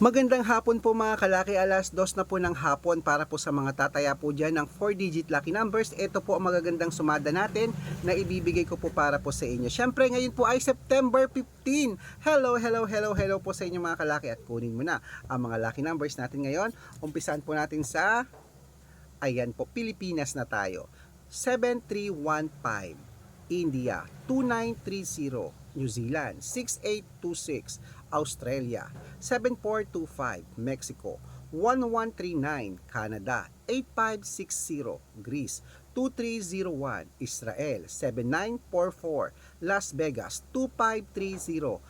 Magandang hapon po mga kalaki, alas 2 na po ng hapon para po sa mga tataya po dyan ng 4-digit lucky numbers. Ito po ang magagandang sumada natin na ibibigay ko po para po sa inyo. Syempre ngayon po ay September 15. Hello po sa inyo mga kalaki at kunin mo na ang mga lucky numbers natin ngayon. Umpisan po natin sa, ayan po, Pilipinas na tayo. 7315, India 2930, New Zealand 6826, Australia 7425, Mexico 1139, Canada 8560, Greece 2301, Israel 7944, Las Vegas 2530,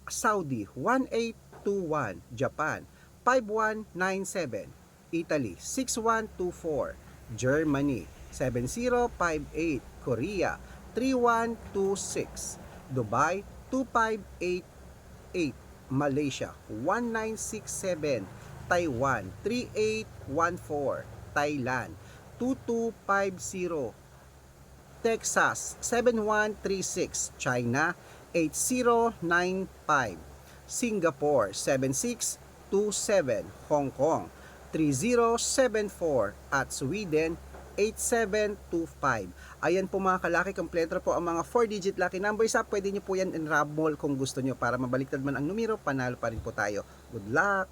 Saudi 1821, Japan 5197, Italy 6124, Germany 7058, Korea 3126, Dubai 2588, Malaysia 1967, Taiwan 3814, Thailand 2250, Texas 7136, China 8095, Singapore 7627, Hong Kong 3074 at Sweden 8725. Ayan po mga kalaki, kompleto po ang mga 4-digit lucky numbers. Pwede nyo po yan enrabble kung gusto nyo para mabaliktad man ang numero, panalo pa rin po tayo. Good luck!